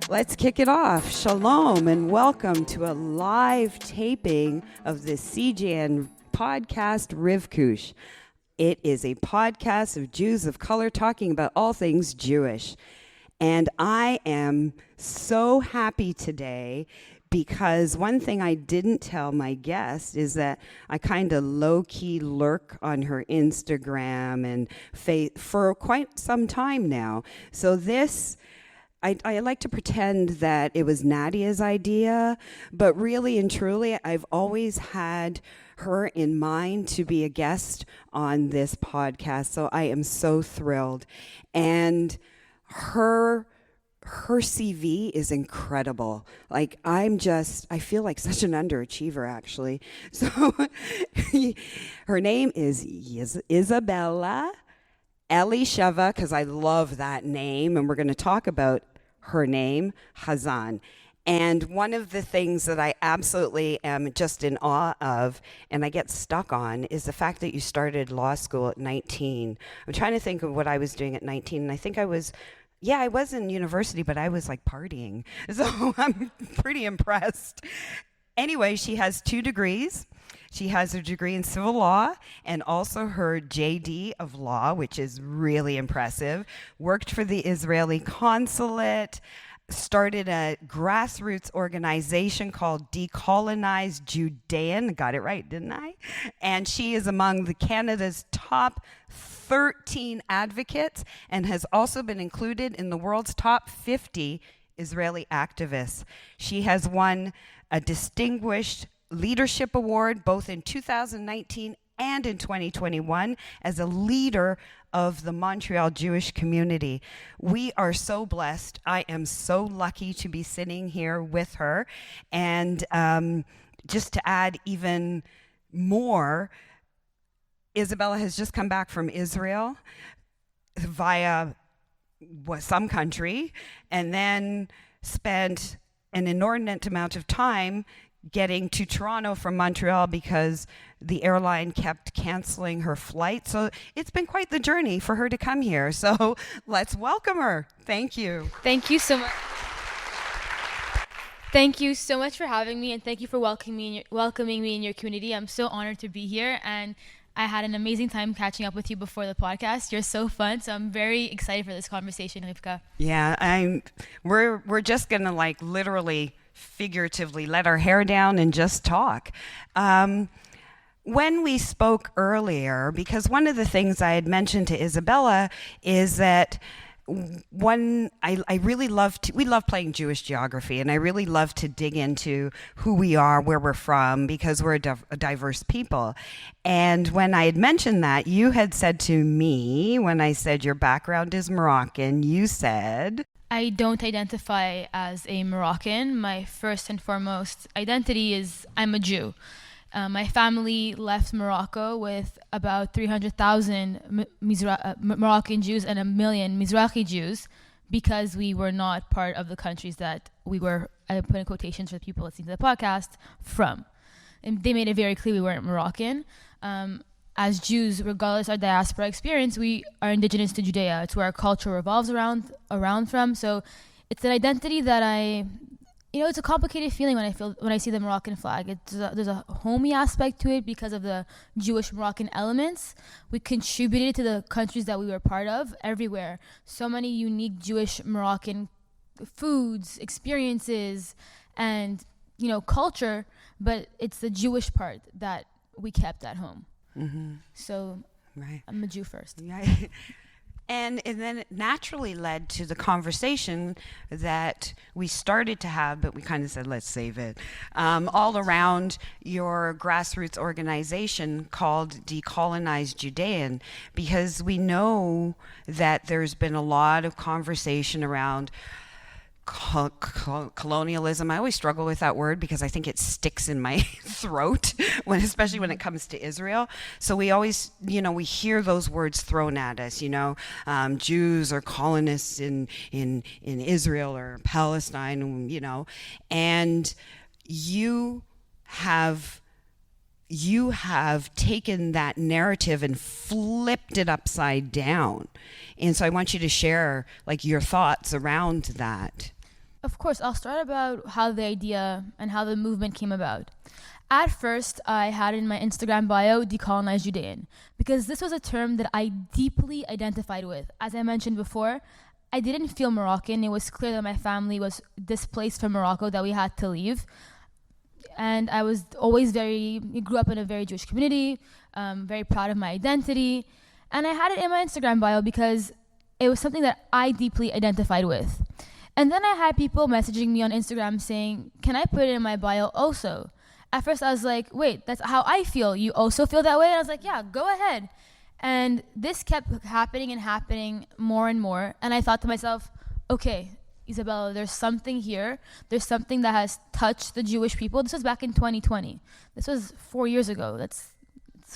Let's kick it off. Shalom and welcome to a live taping of the CJN podcast Riv Kush. It is a podcast of Jews of color talking about all things Jewish. And I am so happy today because one thing I didn't tell my guest is that I kind of low-key lurk on her Instagram and for quite some time now. So this, I like to pretend that it was Nadia's idea, but really and truly, I've always had her in mind to be a guest on this podcast. So I am so thrilled. And her CV is incredible. Like, I feel like such an underachiever, actually. So her name is Ysabella Hazan, because I love that name, and we're going to talk about her name, Hazan. And one of the things that I absolutely am just in awe of, and I get stuck on, is the fact that you started law school at 19. I'm trying to think of what I was doing at 19, and I think I was in university, but I was like partying. So I'm pretty impressed. Anyway, she has 2 degrees. She has her degree in civil law and also her JD of law, which is really impressive. Worked for the Israeli consulate, started a grassroots organization called Decolonize Judean. Got it right, didn't I? And she is among Canada's top 13 advocates and has also been included in the world's top 50 Israeli activists. She has won a distinguished leadership award both in 2019 and in 2021 as a leader of the Montreal Jewish community. We are so blessed. I am so lucky to be sitting here with her. And just to add even more, Ysabella has just come back from Israel via some country and then spent an inordinate amount of time getting to Toronto from Montreal because the airline kept canceling her flight. So it's been quite the journey for her to come here. So let's welcome her. Thank you. Thank you so much. Thank you so much for having me, and thank you for welcoming me in your community. I'm so honored to be here, and I had an amazing time catching up with you before the podcast. You're so fun, so I'm very excited for this conversation, Rivka. Yeah, we're just gonna like literally, figuratively let our hair down and just talk. When we spoke earlier, because one of the things I had mentioned to Ysabella is that we love playing Jewish geography, and I really love to dig into who we are, where we're from, because we're a diverse people. And when I had mentioned that, you had said to me, when I said your background is Moroccan, you said, I don't identify as a Moroccan. My first and foremost identity is I'm a Jew. My family left Morocco with about 300,000 Moroccan Jews and 1 million Mizrahi Jews because we were not part of the countries that we were, I put in quotations for the people listening to the podcast, from. And they made it very clear we weren't Moroccan. As Jews, regardless of our diaspora experience, we are indigenous to Judea. It's where our culture revolves around from. So it's an identity that it's a complicated feeling when I see the Moroccan flag. There's a homey aspect to it because of the Jewish Moroccan elements. We contributed to the countries that we were part of everywhere. So many unique Jewish Moroccan foods, experiences, and culture. But it's the Jewish part that we kept at home. Mm-hmm. So right. I'm a Jew first. Right. And then it naturally led to the conversation that we started to have, but we kind of said, let's save it, all around your grassroots organization called Decolonize Judean, because we know that there's been a lot of conversation around colonialism. I always struggle with that word because I think it sticks in my throat, especially when it comes to Israel. So we always, we hear those words thrown at us, Jews or colonists in Israel or Palestine, and you have taken that narrative and flipped it upside down. And so I want you to share your thoughts around that. Of course, I'll start about how the idea and how the movement came about. At first, I had in my Instagram bio, decolonized Judean, because this was a term that I deeply identified with. As I mentioned before, I didn't feel Moroccan. It was clear that my family was displaced from Morocco, that we had to leave. And I was always grew up in a very Jewish community, very proud of my identity. And I had it in my Instagram bio because it was something that I deeply identified with. And then I had people messaging me on Instagram saying, can I put it in my bio also? At first I was like, wait, that's how I feel. You also feel that way? And I was like, yeah, go ahead. And this kept happening more and more. And I thought to myself, okay, Ysabella, there's something here. There's something that has touched the Jewish people. This was back in 2020. This was 4 years ago. It's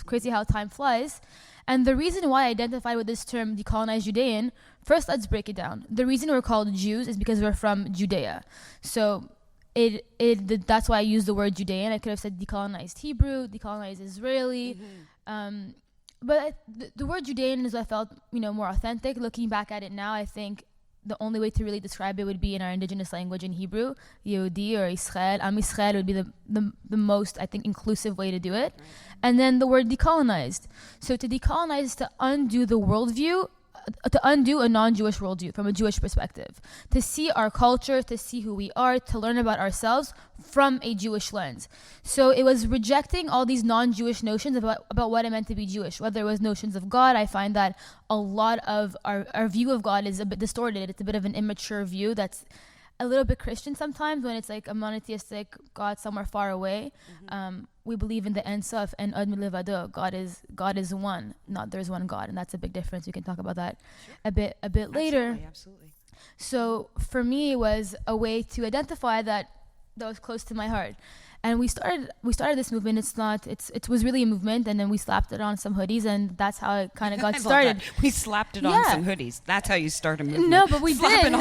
crazy how time flies. And the reason why I identify with this term, decolonized Judean, first let's break it down. The reason we're called Jews is because we're from Judea. So that's why I use the word Judean. I could have said decolonized Hebrew, decolonized Israeli. But the word Judean is what I felt, more authentic. Looking back at it now, I think the only way to really describe it would be in our indigenous language in Hebrew, Yehudi or Israel. Am Israel would be the most, I think, inclusive way to do it. Right. And then the word decolonized. So to decolonize is to undo the worldview, to undo a non-Jewish worldview from a Jewish perspective, to see our culture, to see who we are, to learn about ourselves from a Jewish lens. So it was rejecting all these non-Jewish notions about what it meant to be Jewish, whether it was notions of God. I find that a lot of our view of God is a bit distorted. It's a bit of an immature view that's a little bit Christian sometimes, when it's like a monotheistic God somewhere far away. We believe in the Ein Sof and Ad Milevado. God is one, not there's one God, and that's a big difference. We can talk about that a bit later. Absolutely. So for me, it was a way to identify that was close to my heart. And we started this movement. It was really a movement, and then we slapped it on some hoodies, and that's how it kind of got started. We slapped it on some hoodies. That's how you start a movement. No, but we did.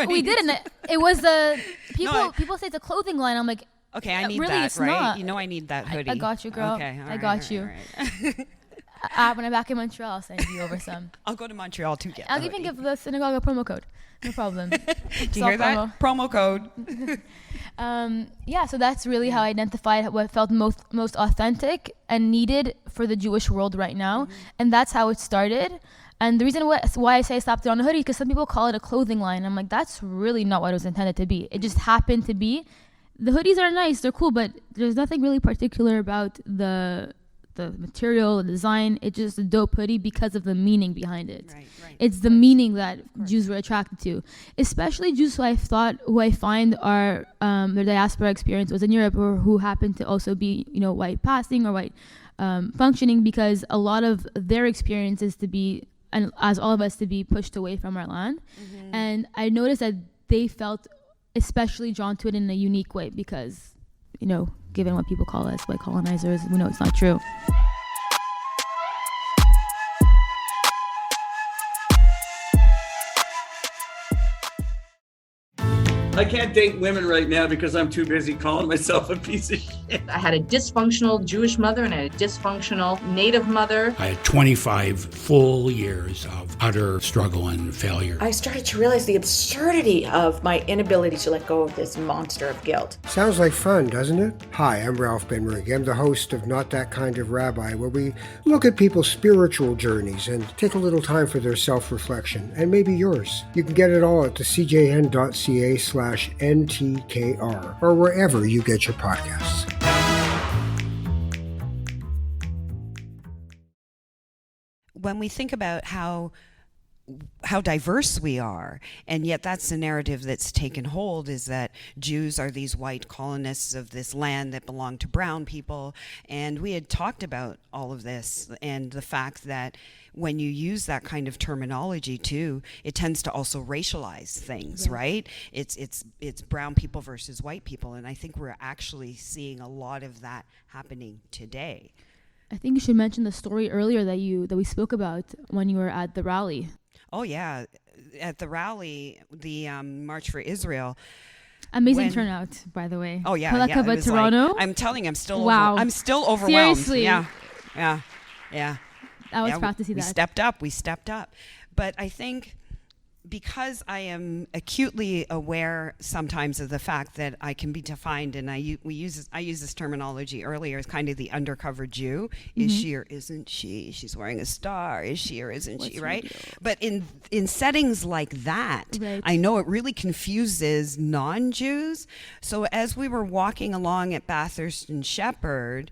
We did, and it was the people. People say it's a clothing line. I'm like, okay, I need really, that, it's right? Not. I need that hoodie. I got you, girl. Okay, I got you. Right. When I'm back in Montreal, I'll send you over some. I'll go to Montreal to get. I'll even give the synagogue a promo code. No problem. Do you hear that? Promo code. So that's really how I identified what felt most authentic and needed for the Jewish world right now. And that's how it started. And the reason why I say I slapped it on a hoodie, because some people call it a clothing line. I'm like, that's really not what it was intended to be. It just happened to be. The hoodies are nice, they're cool, but there's nothing really particular about the material, the design. It's just a dope hoodie because of the meaning behind it. Right. It's the meaning that Jews were attracted to, especially Jews who I find are their diaspora experience was in Europe, or who happen to also be white passing or white functioning, because a lot of their experience is to be, and as all of us, to be pushed away from our land. And I noticed that they felt especially drawn to it in a unique way because, given what people call us white colonizers, we know it's not true. I can't date women right now because I'm too busy calling myself a piece of shit. I had a dysfunctional Jewish mother and I had a dysfunctional Native mother. I had 25 full years of utter struggle and failure. I started to realize the absurdity of my inability to let go of this monster of guilt. Sounds like fun, doesn't it? Hi, I'm Ralph Ben-Rig. I'm the host of Not That Kind of Rabbi, where we look at people's spiritual journeys and take a little time for their self-reflection, and maybe yours. You can get it all at thecjn.ca/NTKR, or wherever you get your podcasts. When we think about how diverse we are, and yet that's the narrative that's taken hold, is that Jews are these white colonists of this land that belong to brown people. And we had talked about all of this and the fact that when you use that kind of terminology too, it tends to also racialize things, right? It's brown people versus white people, and I think we're actually seeing a lot of that happening today. I think you should mention the story earlier that we spoke about when you were at the rally. Oh yeah, at the rally, the March for Israel. Amazing turnout, by the way. Oh yeah, Toronto. Like, I'm telling you, I'm still wow. Still overwhelmed. Seriously. Yeah. I was proud to see that. We stepped up. But I think because I am acutely aware sometimes of the fact that I can be defined, and I use this terminology earlier as kind of the undercover Jew. Is she or isn't she? She's wearing a star. Is she or isn't she? Right? But in settings like that, I know it really confuses non-Jews. So as we were walking along at Bathurst and Shepherd,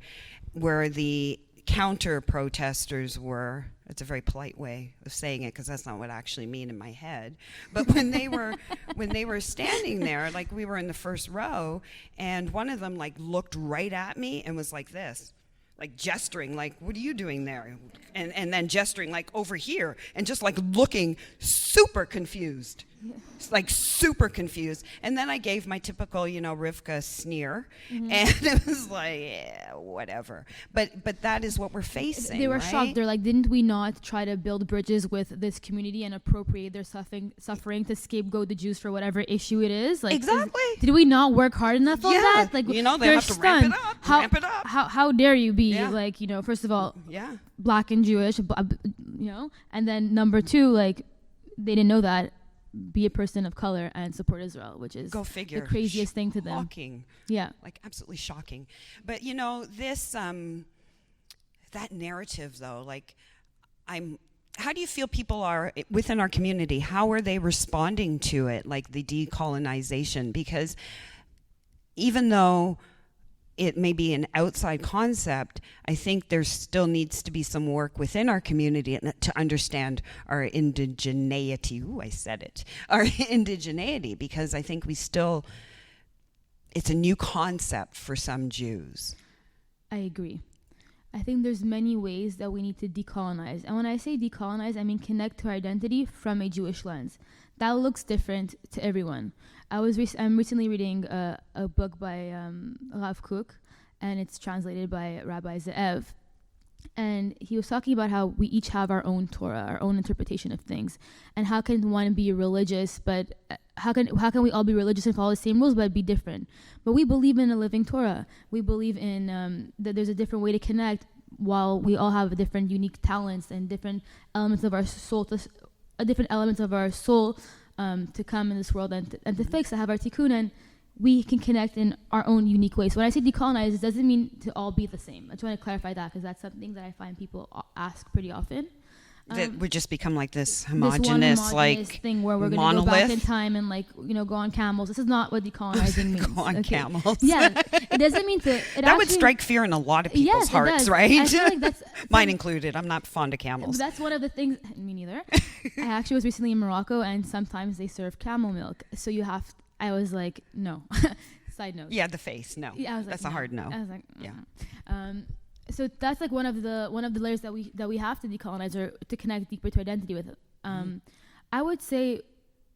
where the counter protesters were, it's a very polite way of saying it because that's not what I actually mean in my head, but when they were standing there, like we were in the first row, and one of them like looked right at me and was like this, like gesturing, like, what are you doing there? And then gesturing like over here, and just like looking super confused. Like super confused. And then I gave my typical, Rivka sneer, and it was like, yeah, whatever. But that is what we're facing. They were right? shocked. They're like, didn't we not try to build bridges with this community and appropriate their suffering to scapegoat the Jews for whatever issue it is? Like, exactly. Did we not work hard enough on that? Like, they have to ramp it up. How dare you be like, first of all, black and Jewish, and then number two, like, they didn't know that. Be a person of color and support Israel, which is go figure. The craziest thing to them. Shocking. Yeah. Like absolutely shocking. But this that narrative though, like how do you feel people are within our community? How are they responding to it, like the decolonization? Because even though it may be an outside concept, I think there still needs to be some work within our community to understand our indigeneity. Ooh, I said it. Our indigeneity, because I think it's a new concept for some Jews. I agree. I think there's many ways that we need to decolonize. And when I say decolonize, I mean connect to our identity from a Jewish lens. That looks different to everyone. I'm recently reading a book by Rav Kook, and it's translated by Rabbi Ze'ev. And he was talking about how we each have our own Torah, our own interpretation of things. And how can one be religious, but how can we all be religious and follow the same rules but be different? But we believe in a living Torah. We believe in that there's a different way to connect, while we all have different unique talents and different elements of our soul, to come in this world and to fix, to have our tikkun, and we can connect in our own unique ways. So when I say decolonize, it doesn't mean to all be the same. I just want to clarify that, because that's something that I find people ask pretty often. That would just become like this homogenous like thing where we're going to go back in time and go on camels. This is not what decolonizing means. Go on camels. Yeah, it doesn't mean to. That would strike fear in a lot of people's hearts, right? I feel like that's mine included. I'm not fond of camels. That's one of the things. Me neither. I actually was recently in Morocco, and sometimes they serve camel milk. So I was like, no. Side note. Yeah, the face. No. Yeah, I was like, that's a hard no. I was like, yeah. So that's like one of the layers that we have to decolonize, or to connect deeper to identity with. I would say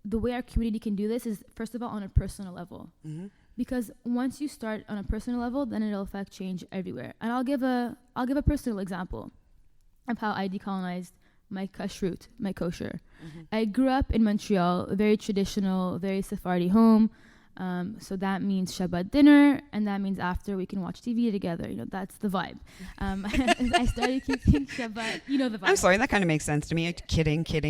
the way our community can do this is, first of all, on a personal level, because once you start on a personal level, then it'll affect change everywhere. And I'll give a personal example of how I decolonized my kashrut, my kosher. I grew up in Montreal, a very traditional, very Sephardi home. So that means Shabbat dinner, and that means after we can watch TV together. That's the vibe. I started keeping Shabbat. The vibe. I'm sorry, that kind of makes sense to me. Kidding. We're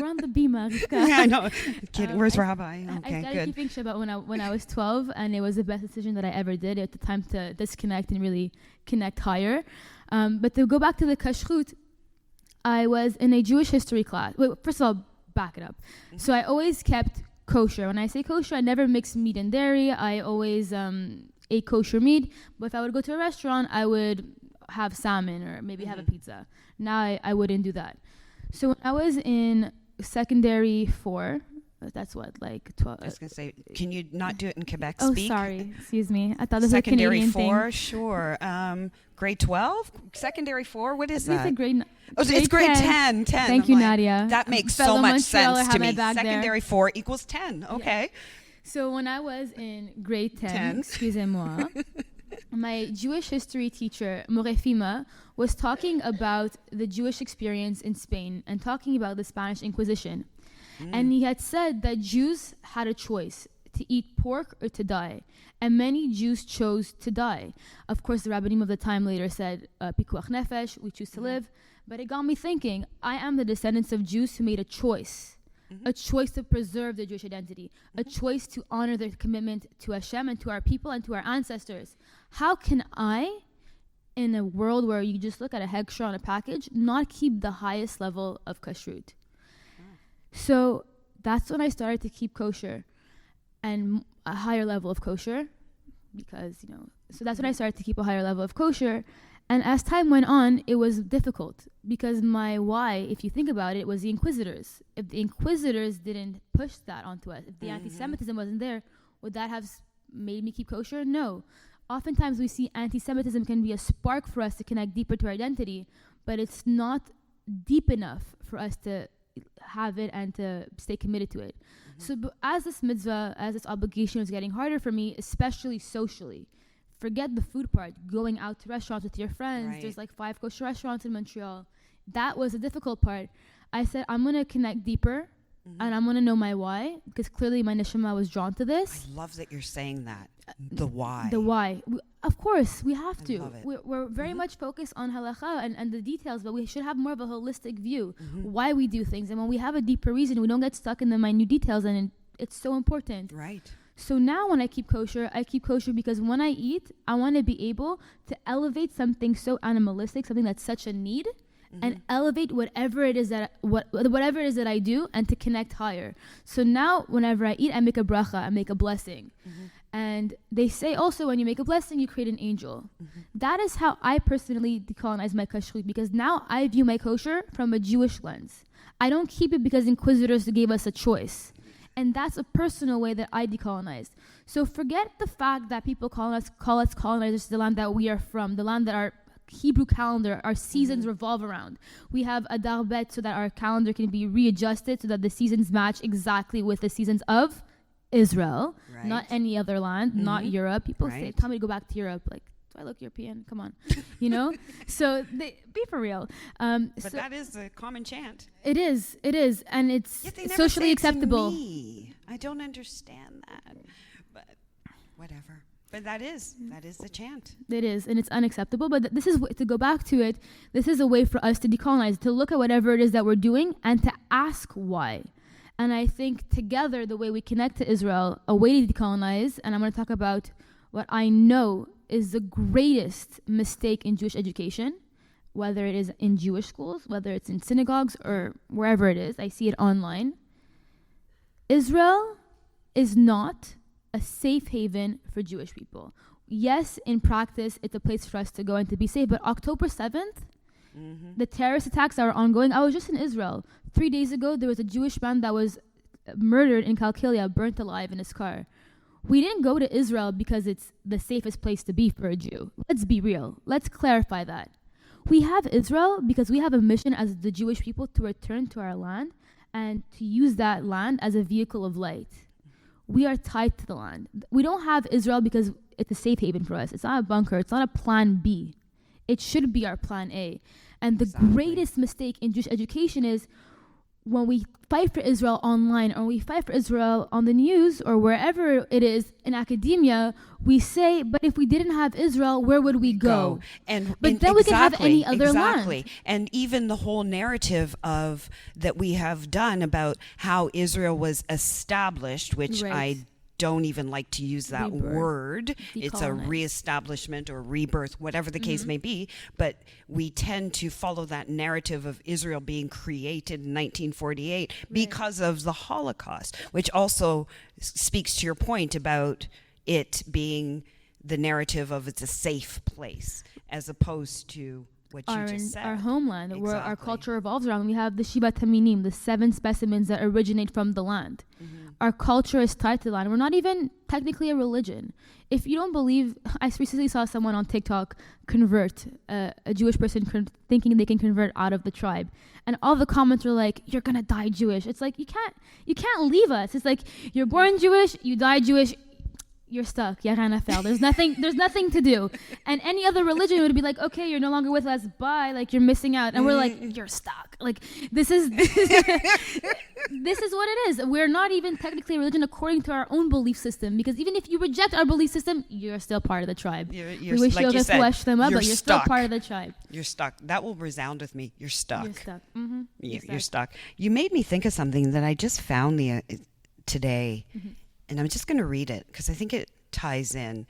on the Bima. Yeah, I know. Kidding. Where's Rabbi? Okay, I started keeping Shabbat when I was 12, and it was the best decision that I ever did. At the time to disconnect and really connect higher. But to go back to the kashrut, I was in a Jewish history class. Wait, first of all, back it up. So I always kept kosher. When I say kosher, I never mixed meat and dairy. I always ate kosher meat. But if I would go to a restaurant, I would have salmon or maybe have a pizza. Now I wouldn't do that. So when I was in secondary 4, that's what, like 12. I was going to say, can you not do it in Quebec speak? Oh, sorry. Excuse me. I thought this was a secondary Canadian 4, thing. Sure. Grade 12? Secondary 4? What is that? It's grade 10. Thank you, Nadia. That makes so much sense to me. Secondary 4 equals 10. Okay. Yeah. So when I was in grade 10. Excusez-moi, my Jewish history teacher, Morefima, was talking about the Jewish experience in Spain and talking about the Spanish Inquisition. And he had said that Jews had a choice to eat pork or to die. And many Jews chose to die. Of course, the rabbinim of the time later said, pikuach nefesh, we choose to live. But it got me thinking, I am the descendants of Jews who made a choice to preserve their Jewish identity, a choice to honor their commitment to Hashem and to our people and to our ancestors. How can I, in a world where you just look at a hechsher on a package, not keep the highest level of kashrut? So that's when I started to keep kosher and a higher level of kosher, because, so that's when I started to keep a higher level of kosher. And as time went on, it was difficult because my why, if you think about it, was the Inquisitors. If the Inquisitors didn't push that onto us, if the anti-Semitism wasn't there, would that have made me keep kosher? No. Oftentimes we see anti-Semitism can be a spark for us to connect deeper to our identity, but it's not deep enough for us to have it and to stay committed to it. So as this mitzvah, as this obligation was getting harder for me, especially socially, forget the food part, going out to restaurants with your friends. Right. There's like 5 kosher restaurants in Montreal. That was the difficult part. I said, I'm going to connect deeper and I'm going to know my why, because clearly my neshama was drawn to this. I love that you're saying that. The why. The why. Of course, we have to. Love it. We're very much focused on halakha and the details, but we should have more of a holistic view, why we do things. And when we have a deeper reason, we don't get stuck in the minute details, and it's so important. Right. So now when I keep kosher because when I eat, I want to be able to elevate something so animalistic, something that's such a need, and elevate whatever it is that I do, and to connect higher. So now whenever I eat, I make a bracha, I make a blessing. And they say also when you make a blessing, you create an angel. That is how I personally decolonize my kashrut, because now I view my kosher from a Jewish lens. I don't keep it because Inquisitors gave us a choice. And that's a personal way that I decolonized. So forget the fact that people call us colonizers, the land that we are from, the land that our Hebrew calendar, our seasons revolve around. We have Adar Bet so that our calendar can be readjusted so that the seasons match exactly with the seasons of Israel, not any other land, not Europe. People say, tell me to go back to Europe. Like, do I look European? Come on. So be for real. But so that is a common chant. It is. And it's socially acceptable. To me. I don't understand that. But whatever. But that is the chant. It is, and it's unacceptable. But this is, to go back to it, this is a way for us to decolonize, to look at whatever it is that we're doing and to ask why. And I think together, the way we connect to Israel, a way to decolonize, and I'm going to talk about what I know is the greatest mistake in Jewish education, whether it is in Jewish schools, whether it's in synagogues or wherever it is. I see it online. Israel is not a safe haven for Jewish people. Yes, in practice, it's a place for us to go and to be safe, but October 7th, the terrorist attacks that are ongoing, I was just in Israel. 3 days ago, there was a Jewish man that was murdered in Kalkilia, burnt alive in his car. We didn't go to Israel because it's the safest place to be for a Jew. Let's be real. Let's clarify that. We have Israel because we have a mission as the Jewish people to return to our land and to use that land as a vehicle of light. We are tied to the land. We don't have Israel because it's a safe haven for us. It's not a bunker. It's not a plan B. It should be our plan A. And the greatest mistake in Jewish education is when we fight for Israel online or we fight for Israel on the news or wherever it is in academia, we say, but if we didn't have Israel, where would we go? But then we can have any other land. And even the whole narrative of that we have done about how Israel was established, which I don't even like to use that word. It's a reestablishment or rebirth, whatever the case may be. But we tend to follow that narrative of Israel being created in 1948 because of the Holocaust, which also speaks to your point about it being the narrative of it's a safe place as opposed to what you just said. Our homeland, where our culture revolves around. We have the Shiva Taminim, the 7 specimens that originate from the land. Our culture is tied to the land. We're not even technically a religion. If you don't believe, I recently saw someone on TikTok convert, a Jewish person thinking they can convert out of the tribe. And all the comments were like, you're going to die Jewish. It's like, you can't leave us. It's like, you're born Jewish, you die Jewish, you're stuck. Ya rien à faire. There's nothing to do. And any other religion would be like, okay, you're no longer with us. Bye. Like, you're missing out. And we're like, you're stuck. Like, this is this is what it is. We're not even technically a religion according to our own belief system, because even if you reject our belief system, you're still part of the tribe. You're We wish like you you said, flesh them up, you're but you're stuck. still part of the tribe. You're stuck. That will resound with me. You're stuck. You're stuck. Mm-hmm. You're stuck. You made me think of something that I just found today, and I'm just going to read it because I think it ties in.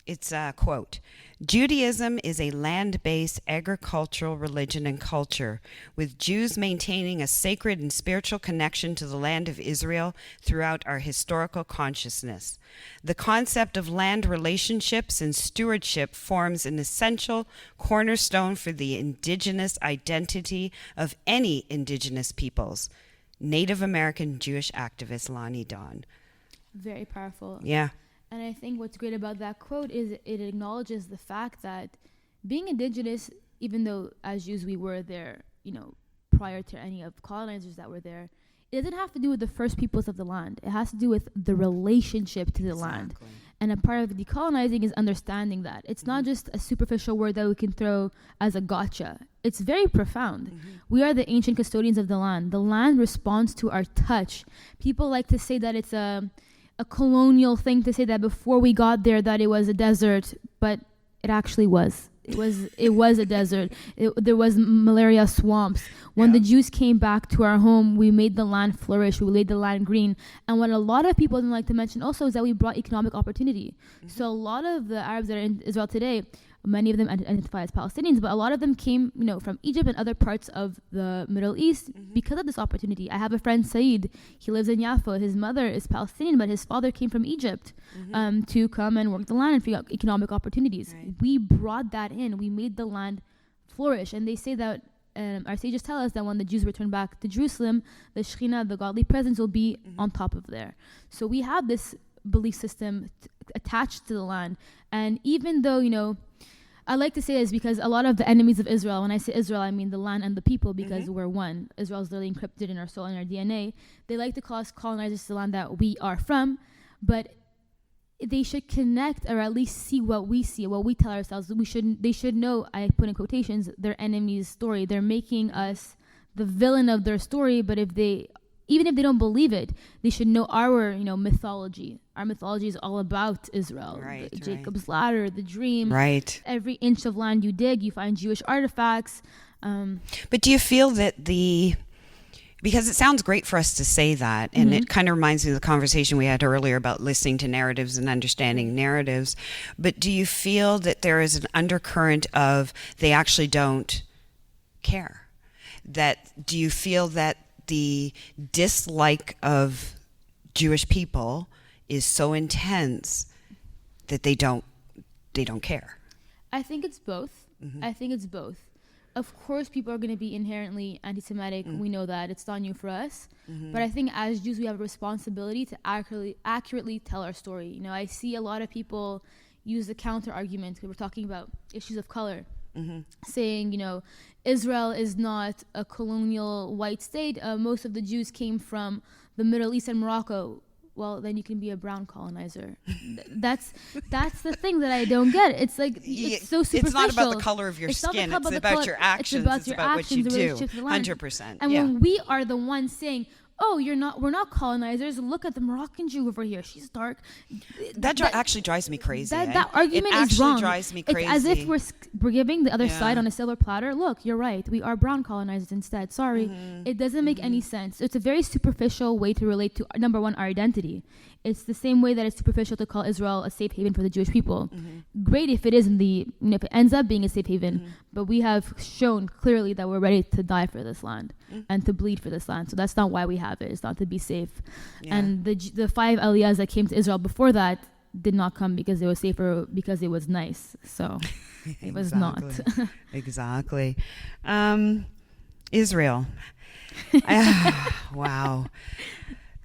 It's a quote. Judaism is a land-based agricultural religion and culture, with Jews maintaining a sacred and spiritual connection to the land of Israel throughout our historical consciousness. The concept of land relationships and stewardship forms an essential cornerstone for the indigenous identity of any indigenous peoples. Native American Jewish activist Lonnie Dawn. Very powerful. Yeah. And I think what's great about that quote is it acknowledges the fact that being indigenous, even though as Jews we were there, prior to any of colonizers that were there, it doesn't have to do with the first peoples of the land. It has to do with the relationship to the land. And a part of decolonizing is understanding that. It's not just a superficial word that we can throw as a gotcha. It's very profound. We are the ancient custodians of the land. The land responds to our touch. People like to say that it's a colonial thing to say that before we got there that it was a desert, but it actually was. It was a desert. There was malaria swamps. When the Jews came back to our home, we made the land flourish. We made the land green. And what a lot of people don't like to mention also is that we brought economic opportunity. So a lot of the Arabs that are in Israel today, many of them identify as Palestinians, but a lot of them came, from Egypt and other parts of the Middle East because of this opportunity. I have a friend, Saeed. He lives in Yafa. His mother is Palestinian, but his father came from Egypt to come and work the land and figure out economic opportunities. Right. We brought that in. We made the land flourish. And they say that our sages tell us that when the Jews return back to Jerusalem, the Shekhinah, the godly presence, will be on top of there. So we have this belief system attached to the land. And even though, I like to say this because a lot of the enemies of Israel, when I say Israel, I mean the land and the people, because we're one. Israel is literally encrypted in our soul and our DNA. They like to call us colonizers to the land that we are from, but they should connect or at least see what we see, what we tell ourselves. They should know, I put in quotations, their enemy's story. They're making us the villain of their story, but even if they don't believe it, they should know our, mythology. Our mythology is all about Israel. Right, Jacob's ladder, the dream. Right. Every inch of land you dig, you find Jewish artifacts. But do you feel that because it sounds great for us to say that, and it kind of reminds me of the conversation we had earlier about listening to narratives and understanding narratives, but do you feel that there is an undercurrent of they actually don't care? Do you feel that the dislike of Jewish people is so intense that they don't care? I think it's both. Of course, people are going to be inherently anti-Semitic. We know that. It's not new for us. But I think as Jews, we have a responsibility to accurately tell our story. I see a lot of people use the counter argument when we're talking about issues of color, saying, Israel is not a colonial white state. Most of the Jews came from the Middle East and Morocco. Well, then you can be a brown colonizer. That's the thing that I don't get. It's like, it's so superficial. It's not about the color of your skin. It's about your actions. It's about what you do. 100%. And when we are the ones saying, oh, we're not colonizers. Look at the Moroccan Jew over here. She's dark. That actually drives me crazy. That argument is wrong. It actually drives me crazy. It's as if we're giving the other side on a silver platter. Look, you're right. We are brown colonizers instead. Sorry. It doesn't make any sense. It's a very superficial way to relate to, number one, our identity. It's the same way that it's superficial to call Israel a safe haven for the Jewish people. Great if it is if it ends up being a safe haven. But we have shown clearly that we're ready to die for this land and to bleed for this land. So that's not why we have it. It's not to be safe. Yeah. And the 5 Aliyahs that came to Israel before that did not come because it was safer, because it was nice. So it was not. Exactly. Israel. Wow.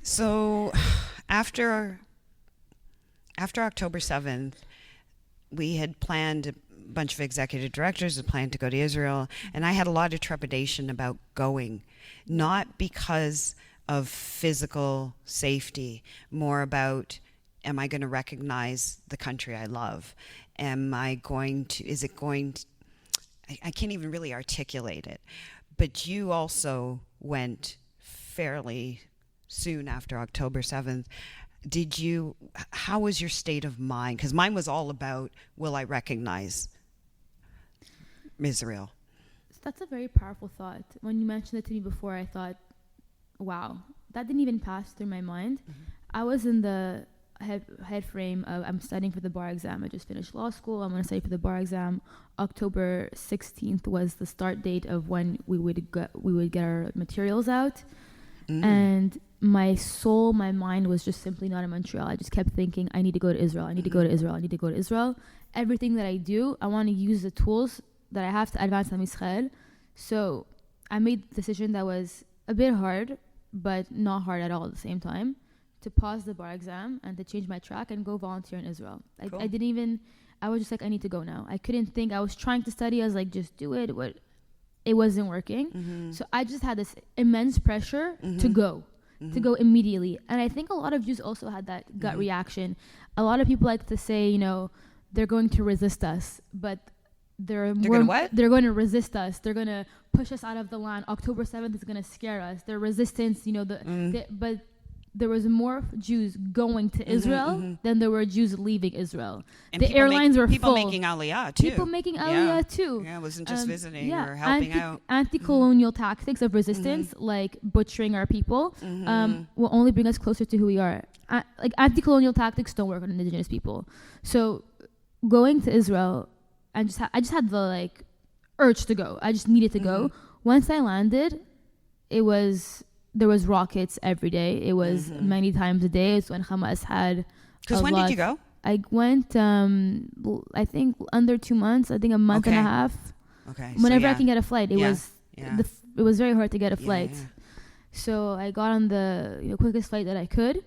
So after October 7th, we had planned, a bunch of executive directors had planned to go to Israel, and I had a lot of trepidation about going, not because of physical safety, more about, am I going to recognize the country I love? Is it going to, I can't even really articulate it. But you also went fairly soon after October 7th. How was your state of mind? Because mine was all about, will I recognize Israel? That's a very powerful thought. When you mentioned it to me before, I thought, wow, that didn't even pass through my mind. I was in the head frame of, I'm studying for the bar exam. I just finished law school. I'm going to study for the bar exam. October 16th was the start date of when we would get our materials out. And my soul, my mind was just simply not in Montreal. I just kept thinking, I need to go to Israel. I need to go to Israel. I need to go to Israel. Everything that I do, I want to use the tools that I have to advance Am Yisrael. So I made the decision that was a bit hard, but not hard at all at the same time, to pause the bar exam and to change my track and go volunteer in Israel. Cool. I was just like, I need to go now. I couldn't think. I was trying to study. I was like, just do it. It wasn't working. So I just had this immense pressure to go immediately. And I think a lot of Jews also had that gut reaction. A lot of people like to say, they're going to resist us, but they're going to resist us. They're going to push us out of the land. October 7th is going to scare us. Their resistance, but there was more Jews going to Israel than there were Jews leaving Israel. And the airlines were people full. making Aliyah too. People making Aliyah too. Yeah, it wasn't just visiting or helping out. Anti-colonial tactics of resistance, like butchering our people, will only bring us closer to who we are. Like anti-colonial tactics don't work on indigenous people. So going to Israel, I just had the urge to go. I just needed to go. Once I landed, there was rockets every day. It was many times a day. It's when Hamas had. Because when did you go? I went, I think under 2 months. I think a month and a half. Okay. Whenever I can get a flight, it was very hard to get a flight. Yeah. So I got on the quickest flight that I could.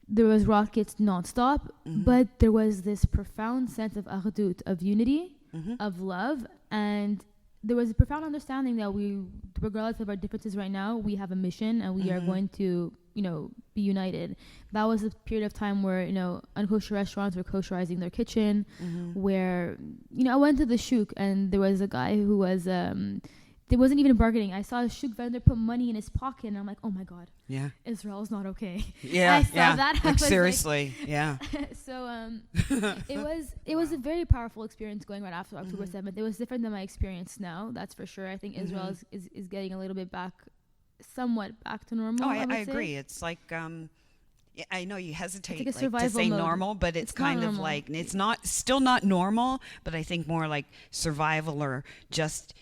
There was rockets nonstop, but there was this profound sense of achdut, of unity, of love, and there was a profound understanding that we, regardless of our differences right now, we have a mission and we are going to, be united. That was a period of time where, unkosher restaurants were kosherizing their kitchen, where, I went to the shuk and there was a guy who was, there wasn't even bargaining. I saw a shuk vendor put money in his pocket and I'm like, oh my God. Yeah. Israel's not okay. Yeah. I saw that. Like, seriously. Yeah. So it was a very powerful experience going right after October 7th. It was different than my experience now, that's for sure. I think Israel is getting a little bit somewhat back to normal. Oh, I agree. It's like I know you hesitate it's to say mode. normal, but it's kind of like it's still not normal, but I think more like survival or just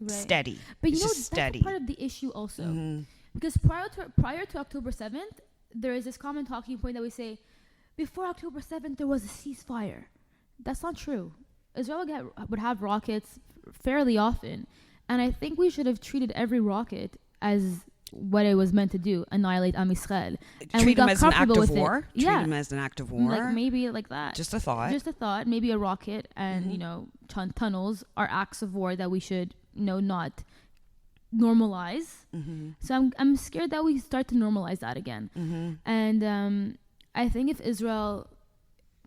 steady. But that's steady. Part of the issue also. Because prior to October 7th, there is this common talking point that we say, before October 7th, there was a ceasefire. That's not true. Israel would have rockets fairly often. And I think we should have treated every rocket as what it was meant to do, annihilate Am Yisrael. And treat them as an act of war? Yeah. Treat them as an act of war? Like maybe like that. Just a thought. Maybe a rocket and, tunnels are acts of war that we should, not normalize. So I'm scared that we start to normalize that again. And I think if Israel,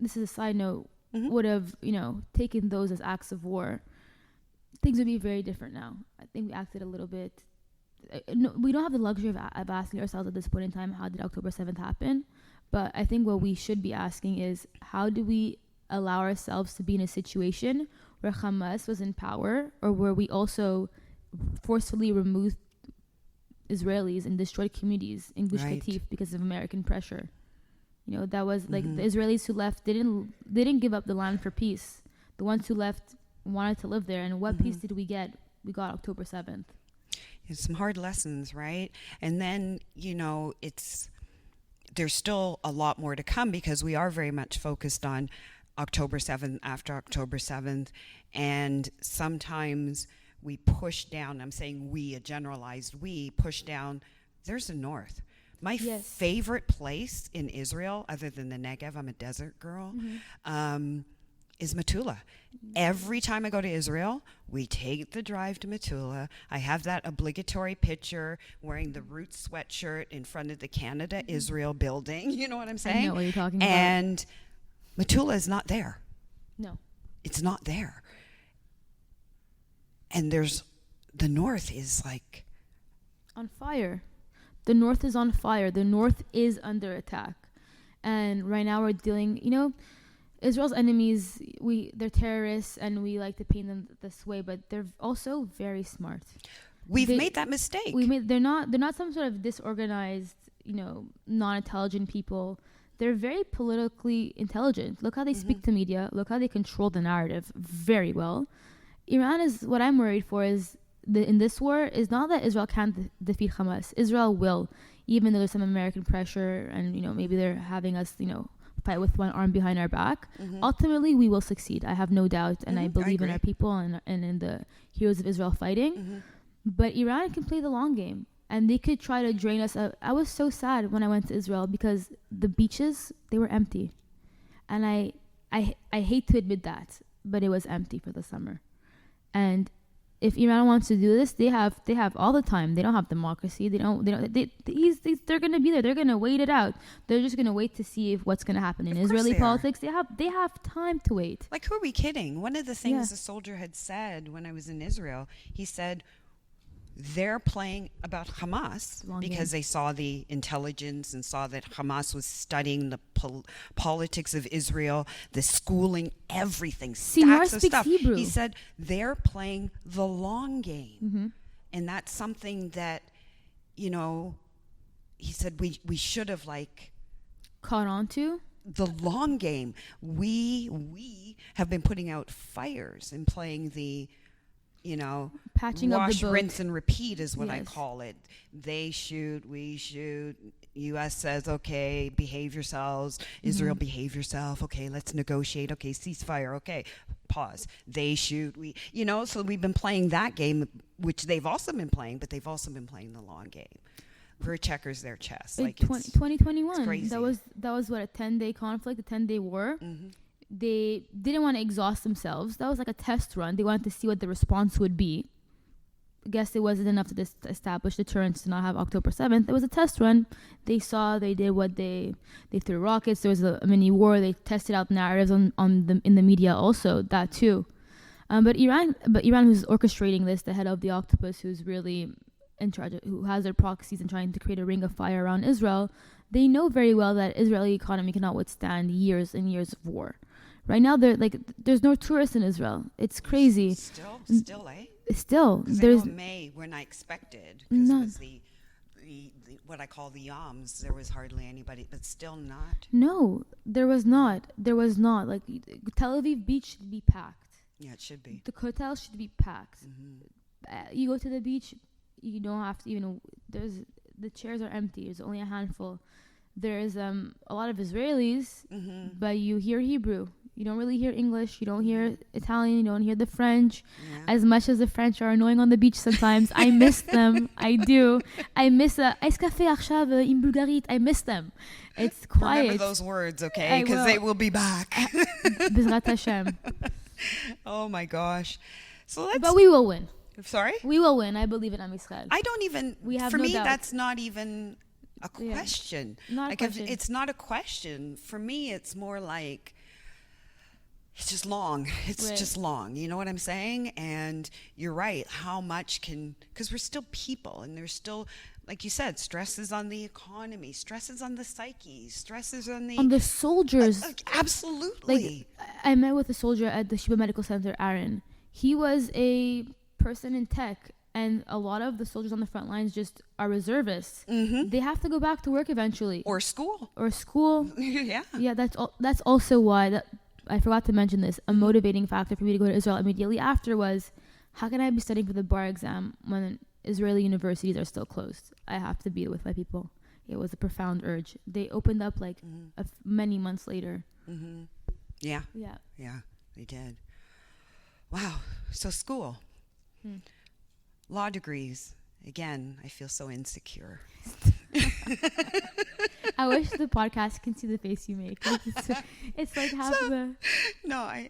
this is a side note, would have, taken those as acts of war, things would be very different now. I think we acted a little bit. No, we don't have the luxury of asking ourselves at this point in time, how did October 7th happen? But I think what we should be asking is, how do we allow ourselves to be in a situation where Hamas was in power, or where we also forcefully removed Israelis and destroyed communities in Gush Katif because of American pressure? That was like the Israelis who left didn't give up the land for peace. The ones who left wanted to live there. And what peace did we get? We got October 7th. It's some hard lessons, right? And then, there's still a lot more to come because we are very much focused on October 7th, after October 7th. And sometimes we push down, I'm saying we, a generalized we, push down, there's the north. My favorite place in Israel, other than the Negev, I'm a desert girl, is Metula. Every time I go to Israel, we take the drive to Metula. I have that obligatory picture wearing the Roots sweatshirt in front of the Canada-Israel building. You know what I'm saying? I know what you're talking about. And Metula is not there. No. It's not there. And the north is like... On fire. The north is on fire. The north is under attack. And right now we're dealing, Israel's enemies, they're terrorists, and we like to paint them this way, but they're also very smart. We've made that mistake. They're not some sort of disorganized, non-intelligent people. They're very politically intelligent. Look how they speak to media. Look how they control the narrative very well. Iran is what I'm worried for is in this war is not that Israel can't defeat Hamas. Israel will, even though there's some American pressure and maybe they're having us fight with one arm behind our back. Ultimately, we will succeed. I have no doubt, and I believe in our people and in the heroes of Israel fighting. But Iran can play the long game, and they could try to drain us out. I was so sad when I went to Israel because the beaches, they were empty, and I hate to admit that, but it was empty for the summer. And if Iran wants to do this, they have all the time. They don't have democracy. They're going to be there. They're going to wait it out. They're just going to wait to see what's going to happen in Israeli politics. They have time to wait. Like, who are we kidding? One of the things a soldier had said when I was in Israel, he said, they're playing about Hamas because they saw the intelligence and saw that Hamas was studying the politics of Israel, the schooling, everything, stacks of stuff. Hebrew. He said they're playing the long game. And that's something that, he said we should have caught on to. The long game. We have been putting out fires and playing the patching up the boat. Wash, rinse, and repeat is what I call it. They shoot, we shoot. U.S. says, okay, behave yourselves. Israel, behave yourself. Okay, let's negotiate. Okay, ceasefire. Okay, pause. They shoot, so we've been playing that game, which they've also been playing, but they've also been playing the long game. We're checkers, their chess. 2021. It's crazy. That was what, a 10-day conflict, a 10-day war. They didn't want to exhaust themselves. That was like a test run. They wanted to see what the response would be. I guess it wasn't enough to establish deterrence to not have October 7th. It was a test run. They did what they threw rockets. There was a mini war. They tested out narratives in the media also, that too. But Iran, who's orchestrating this, the head of the octopus, who's really in charge, who has their proxies and trying to create a ring of fire around Israel, they know very well that Israeli economy cannot withstand years and years of war. Right now, there's no tourists in Israel. It's crazy. Still, eh? Still, there's May when I expected because it was the what I call the Yams. There was hardly anybody, but still not. No, there was not. Like Tel Aviv beach should be packed. Yeah, it should be. The hotels should be packed. You go to the beach, you don't have to the chairs are empty. There's only a handful. There's a lot of Israelis, but you hear Hebrew. You don't really hear English. You don't hear Italian. You don't hear the French. As much as the French are annoying on the beach sometimes, I miss them. I do. I miss Ice Café Achshav in Bulgarit. I miss them. It's quiet. Remember those words, okay? Because they will be back. B'ezrat Hashem. Oh my gosh. But we will win. Sorry? We will win. I believe in Am Yisrael. I don't even. For me, that's not even a question. Not a question. It's not a question. For me, it's more like it's just long. It's just long. You know what I'm saying? And you're right. How much because we're still people, and there's still, like you said, stresses on the economy, stresses on the psyche, stresses on the soldiers. Absolutely. I met with a soldier at the Sheba Medical Center, Aaron. He was a person in tech, and a lot of the soldiers on the front lines just are reservists. They have to go back to work eventually, or school. Yeah. That's also why I forgot to mention this. A motivating factor for me to go to Israel immediately after was, how can I be studying for the bar exam when Israeli universities are still closed? I have to be with my people. It was a profound urge. They opened up many months later. Yeah, they did. Wow. So school. Law degrees. Again, I feel so insecure. I wish the podcast can see the face you make. It's like half the. No, I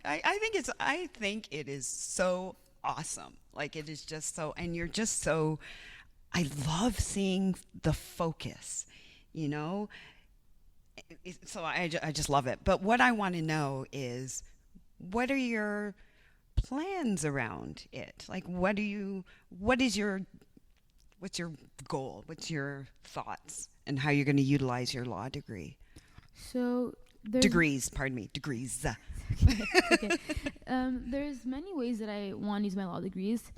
think it is so awesome. Like, it is just so, and you're just so, I love seeing the focus, you know? So I just love it. But what I want to know is, what are your plans around it? Like, what's your goal? What's your thoughts, and how you're going to utilize your law degree? So degrees. Okay. There's many ways that I want to use my law degrees.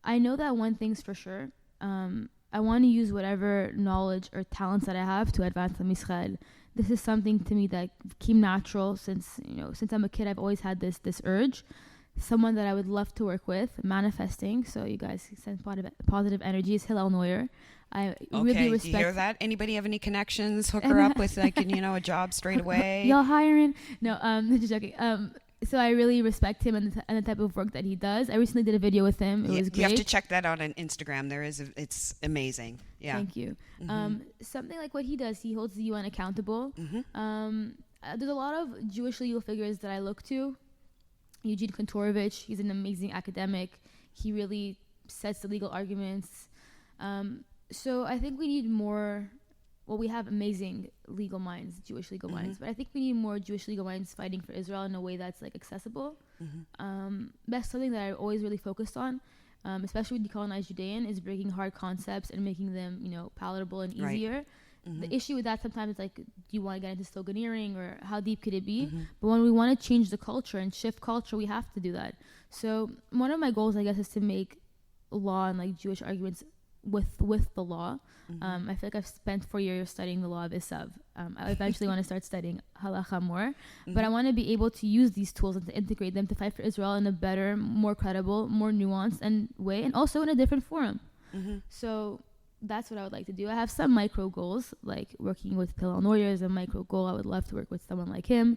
I know that one thing's for sure. I want to use whatever knowledge or talents that I have to advance Am Yisrael. This is something to me that came natural since I'm a kid. I've always had this urge. Someone that I would love to work with, manifesting. So you guys send positive energy is Hillel Neuer. I really respect. Do you hear that? Anybody have any connections? Hook her up with a job straight away. Y'all hiring? No, just joking. So I really respect him and the type of work that he does. I recently did a video with him. It was great. You have to check that out on Instagram. It's amazing. Yeah. Thank you. Something like what he does, he holds the UN accountable. There's a lot of Jewish legal figures that I look to. Eugene Kontorovich, he's an amazing academic. He really sets the legal arguments. So I think we need more. Well, we have amazing legal minds, Jewish legal minds, but I think we need more Jewish legal minds fighting for Israel in a way that's like accessible. That's something that I always really focused on, especially with decolonized Judean, is breaking hard concepts and making them, palatable and easier. Right. The issue with that sometimes is like, do you want to get into sloganeering, or how deep could it be? But when we want to change the culture and shift culture, we have to do that. So one of my goals, I guess, is to make law and like Jewish arguments with the law. I feel like I've spent 4 years studying the law of Isav. I eventually want to start studying halacha more, but I want to be able to use these tools and to integrate them to fight for Israel in a better, more credible, more nuanced and way, and also in a different forum. So that's what I would like to do. I have some micro goals, like working with Hillel Neuer is a micro goal. I would love to work with someone like him.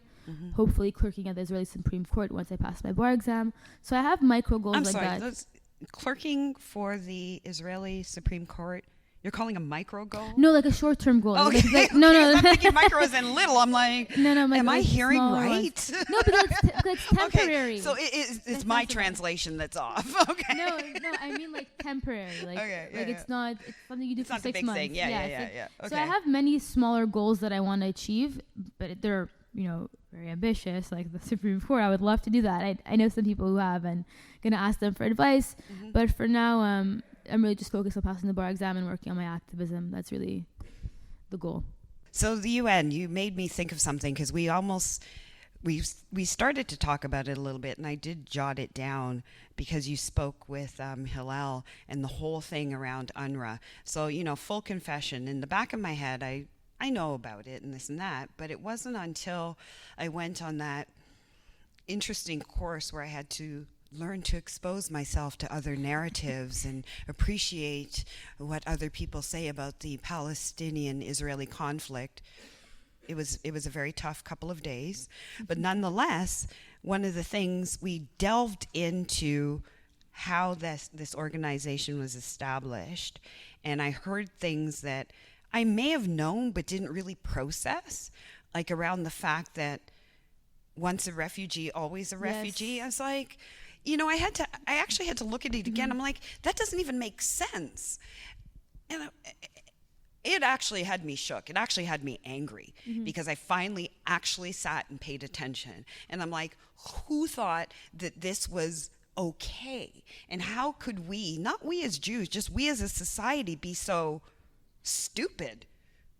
Hopefully clerking at the Israeli Supreme Court once I pass my bar exam. So I have micro goals that. Clerking for the Israeli Supreme Court, you're calling a micro goal? No, like a short-term goal. Okay. No. I'm thinking micro as in little. I'm like, no. Am I hearing right? No, but that's temporary. Okay, so it's my translation that's off. Okay. No, I mean like temporary. Like, it's not. It's something you do for 6 months. Thing. Yeah. Okay. So I have many smaller goals that I want to achieve, but they're very ambitious, like the Supreme Court. I would love to do that. I know some people who have, and gonna ask them for advice. But for now, I'm really just focused on passing the bar exam and working on my activism. That's really the goal. So the UN, you made me think of something, because we started to talk about it a little bit, and I did jot it down because you spoke with Hillel and the whole thing around UNRWA. So full confession, in the back of my head, I know about it and this and that, but it wasn't until I went on that interesting course where I had to learn to expose myself to other narratives and appreciate what other people say about the Palestinian-Israeli conflict. It was a very tough couple of days, but nonetheless, one of the things we delved into how this organization was established, and I heard things that I may have known but didn't really process, like around the fact that once a refugee, always a refugee. I was like, I actually had to look at it again. I'm like, that doesn't even make sense. And it actually had me shook. It actually had me angry, because I finally actually sat and paid attention. And I'm like, who thought that this was okay? And how could we, not we as Jews, just we as a society, be so stupid?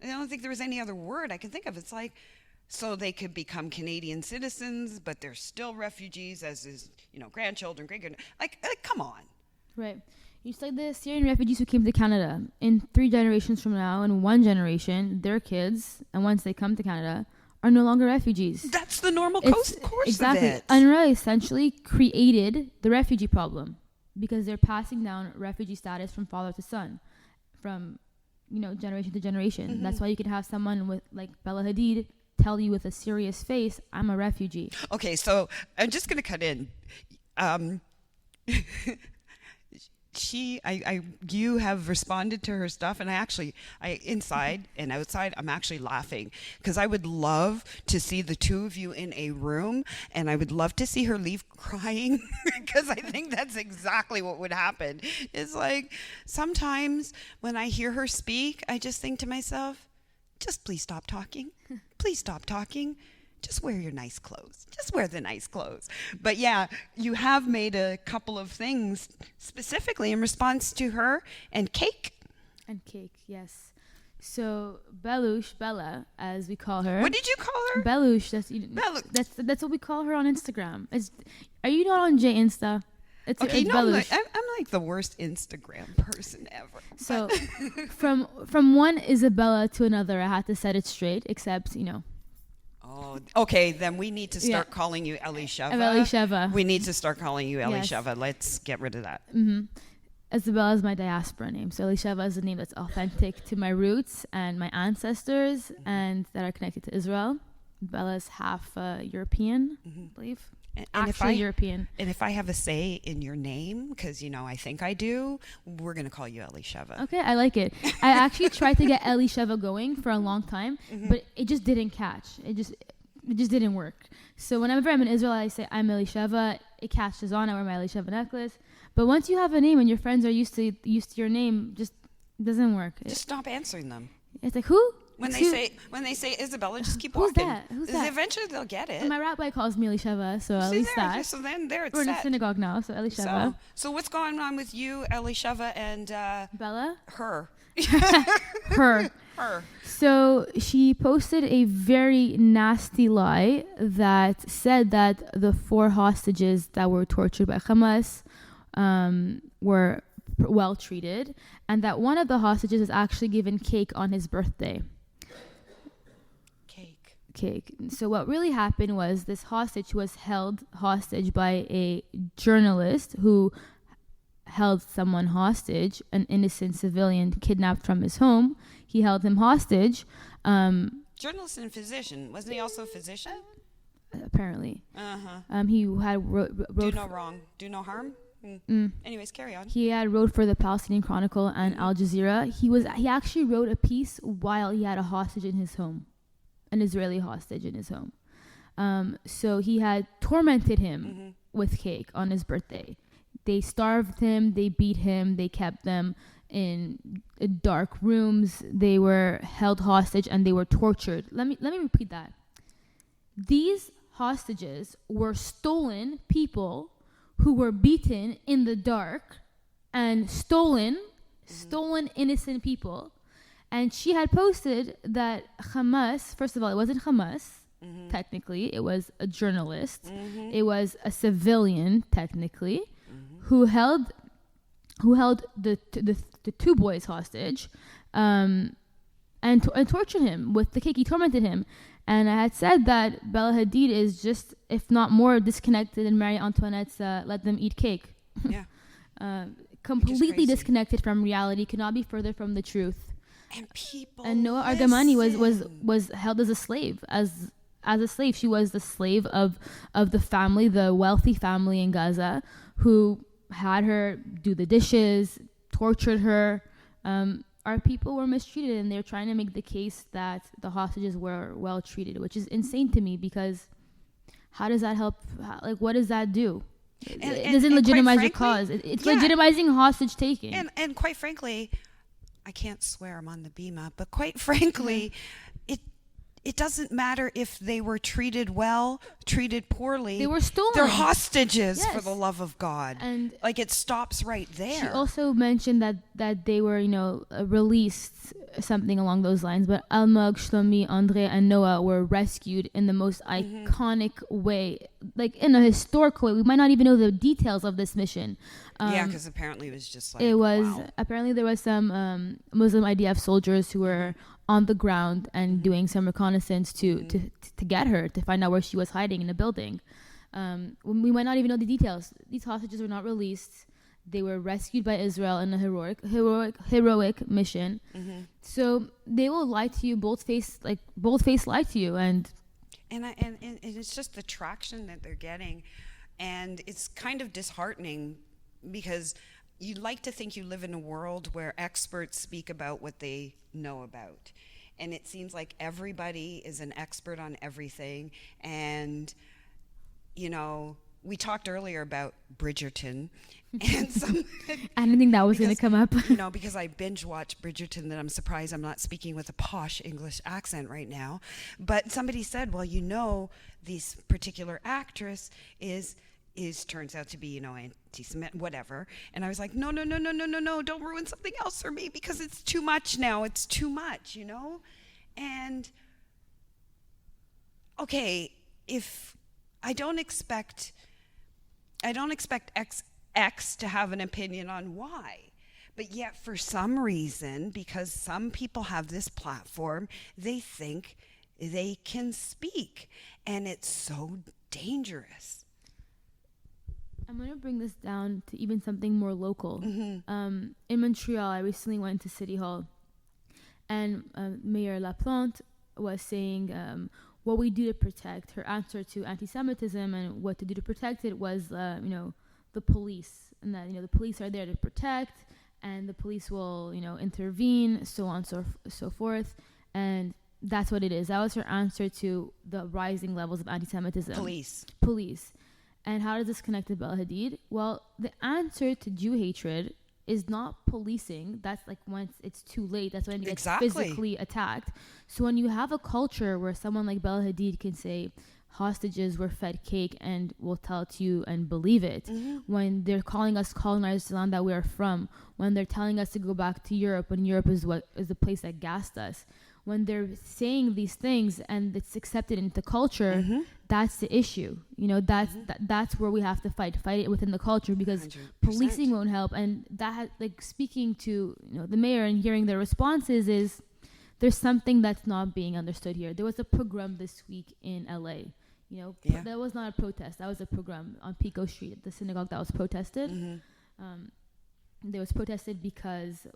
I don't think there was any other word I can think of. It's like, so they could become Canadian citizens, but they're still refugees, as is, grandchildren, great-grandchildren. Like, come on. Right. It's like the Syrian refugees who came to Canada. In 3 generations from now, in 1 generation, their kids, and once they come to Canada, are no longer refugees. That's the normal course exactly. of it. UNRWA essentially created the refugee problem, because they're passing down refugee status from father to son, from generation to generation. That's why you could have someone with like Bella Hadid tell you with a serious face, I'm a refugee. Okay, so I'm just going to cut in. you have responded to her stuff, and I inside and outside, I'm actually laughing because I would love to see the two of you in a room, and I would love to see her leave crying because I think that's exactly what would happen. It's like sometimes when I hear her speak, I just think to myself, just please stop talking. Please stop talking. Just wear your nice clothes. Just wear the nice clothes. But yeah, you have made a couple of things specifically in response to her and cake. And cake, yes. So Bella, as we call her. What did you call her? Belush. That's what we call her on Instagram. Are you not on J Insta? It's Belush. I'm like the worst Instagram person ever. So from one Ysabella to another, I had to set it straight. Except Oh, okay. Then we need to start calling you Ysabella. We need to start calling you Ysabella. Yes. Let's get rid of that. Mm-hmm. Ysabella is my diaspora name. So Ysabella is a name that's authentic to my roots and my ancestors, and that are connected to Israel. Bella is half European, I believe. And European. And if I have a say in your name, because I think I do, we're gonna call you Elisheva. Okay, I like it. I actually tried to get Elisheva going for a long time, but it just didn't catch. It just didn't work. So whenever I'm in Israel, I say I'm Elisheva. It catches on. I wear my Elisheva necklace. But once you have a name and your friends are used to your name, just doesn't work. Just stop answering them. It's like, who? When they say Ysabella, just keep walking. Who's that? Eventually they'll get it. And my rabbi calls me Elisheva, so at least that. So then there it's We're set. in a synagogue now, so Elisheva. So what's going on with you, Elisheva, and Bella? Her. Her. So she posted a very nasty lie that said that the 4 hostages that were tortured by Hamas were well treated, and that one of the hostages is actually given cake on his birthday. Cake. So what really happened was this hostage was held hostage by a journalist who held someone hostage, an innocent civilian kidnapped from his home. He held him hostage. Journalist and physician. Wasn't he also a physician? Apparently. Uh-huh. He had wrote do no wrong, do no harm. Anyways, carry on. He had wrote for the Palestinian Chronicle and Al Jazeera. He actually wrote a piece while he had a hostage in his home. An Israeli hostage in his home. So he had tormented him with cake on his birthday. They starved him, they beat him, they kept them in dark rooms, they were held hostage, and they were tortured. Let me repeat that. These hostages were stolen people who were beaten in the dark, and stolen innocent people. And she had posted that Hamas, first of all, it wasn't Hamas, technically. It was a journalist. It was a civilian, technically, who held the 2 boys hostage and tortured him with the cake. He tormented him. And I had said that Bella Hadid is just, if not more, disconnected than Marie Antoinette's Let Them Eat Cake. Yeah. Completely disconnected from reality, could not be further from the truth. And Noah Argamani was held as a slave. As a slave, she was the slave of the family, the wealthy family in Gaza, who had her do the dishes, tortured her. Our people were mistreated, and they're trying to make the case that the hostages were well treated, which is insane to me, because how does that help? What does that do? It doesn't legitimize your cause. It's legitimizing hostage taking. And quite frankly, I can't swear I'm on the Bima, but quite frankly, it doesn't matter if they were treated well, treated poorly. They were stolen. They're hostages, for the love of God. And it stops right there. She also mentioned that they were, released, something along those lines. But Almog, Shlomi, Andre, and Noah were rescued in the most iconic way, in a historical way. We might not even know the details of this mission. Because apparently it was just apparently there was some Muslim IDF soldiers who were on the ground and doing some reconnaissance to get her, to find out where she was hiding in a building. We might not even know the details. These hostages were not released. They were rescued by Israel in a heroic mission. So they will lie to you, bold-faced lie to you, and it's just the traction that they're getting, and it's kind of disheartening, because you like to think you live in a world where experts speak about what they know about. And it seems like everybody is an expert on everything. And, you know, we talked earlier about Bridgerton. And I didn't think that was going to come up. You know, because I binge watched Bridgerton, that I'm surprised I'm not speaking with a posh English accent right now. But somebody said, well, you know, this particular actress is turns out to be, you know, anti-Semitic, whatever. And I was like, no, don't ruin something else for me, because it's too much now. It's too much, you know? And, okay, if I don't expect X to have an opinion on Y, but yet for some reason, because some people have this platform, they think they can speak. And it's so dangerous. I'm going to bring this down to even something more local. Mm-hmm. In Montreal, I recently went to City Hall, and Mayor Laplante was saying what we do to protect. Her answer to anti-Semitism and what to do to protect it was, you know, the police, and that, you know, the police are there to protect, and the police will, you know, intervene, so on, so forth, and that's what it is. That was her answer to the rising levels of anti-Semitism. Police. And how does this connect to Bella Hadid? Well, the answer to Jew hatred is not policing. That's like once it's too late. That's when it gets physically attacked. So when you have a culture where someone like Bella Hadid can say hostages were fed cake and will tell it to you and believe it, when they're calling us colonized the land that we are from, when they're telling us to go back to Europe when Europe is the place that gassed us, when they're saying these things and it's accepted into culture, that's the issue. You know, that's where we have to fight it within the culture, because 100%. Policing won't help. And that, like, speaking to, you know, the mayor and hearing their responses, is there's something that's not being understood here. There was a pogrom this week in LA. You know, that was not a protest. That was a pogrom on Pico Street, the synagogue that was protested. They was protested because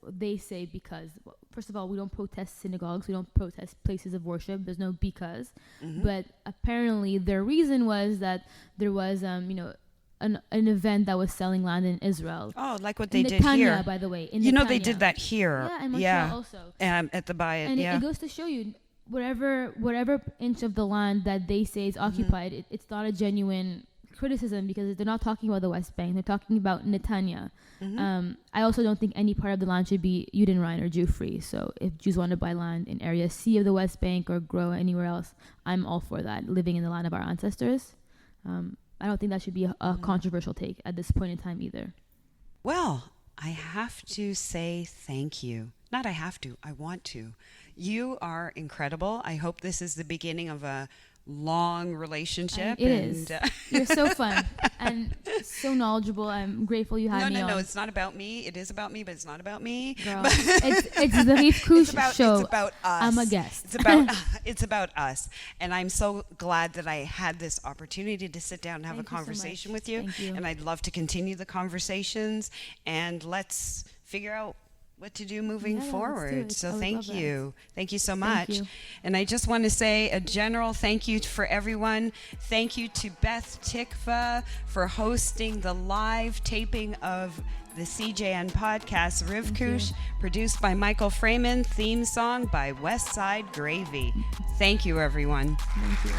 first of all, we don't protest synagogues, we don't protest places of worship. There's no because. But apparently their reason was that there was you know, an event that was selling land in Israel. Oh, like what they did here. By the way, you know, they did that here. Yeah, in Montreal also. At the Bayit. And it goes to show you, whatever inch of the land that they say is occupied, it's not a genuine criticism, because they're not talking about the West Bank. They're talking about Netanya. I also don't think any part of the land should be Judenrein or Jew-free. So if Jews want to buy land in Area C of the West Bank or grow anywhere else, I'm all for that, living in the land of our ancestors. I don't think that should be a controversial take at this point in time either. Well, I have to say thank you. Not I have to, I want to. You are incredible. I hope this is the beginning of a long relationship. It is. You're so fun and so knowledgeable. I'm grateful you had me on. No, it's not about me. It is about me, but it's not about me. Girl, it's the Riv Kush show. It's about us. I'm a guest. It's about us. And I'm so glad that I had this opportunity to sit down and have a conversation with you. Thank you. And I'd love to continue the conversations, and let's figure out what to do moving forward. So thank you. Thank you so much. Thank you. And I just want to say a general thank you for everyone. Thank you to Beth Tikva for hosting the live taping of the CJN podcast, Riv Kush, produced by Michael Freeman, theme song by West Side Gravy. Thank you, everyone. Thank you.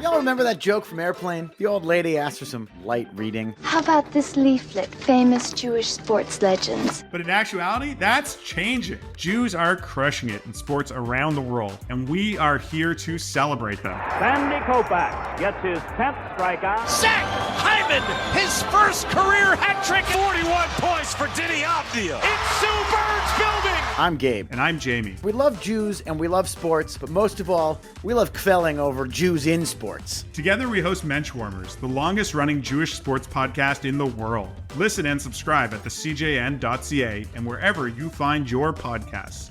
Y'all remember that joke from Airplane? The old lady asked for some light reading. How about this leaflet, famous Jewish sports legends? But in actuality, that's changing. Jews are crushing it in sports around the world, and we are here to celebrate them. Sandy Koufax gets his 10th strikeout. Zach Hyman, his first career hat trick. 41 points for Diddy Avdia. It's Sue Bird's building. I'm Gabe. And I'm Jamie. We love Jews and we love sports, but most of all, we love kvelling over Jews in sports. Together we host Menschwarmers, the longest running Jewish sports podcast in the world. Listen and subscribe at thecjn.ca and wherever you find your podcasts.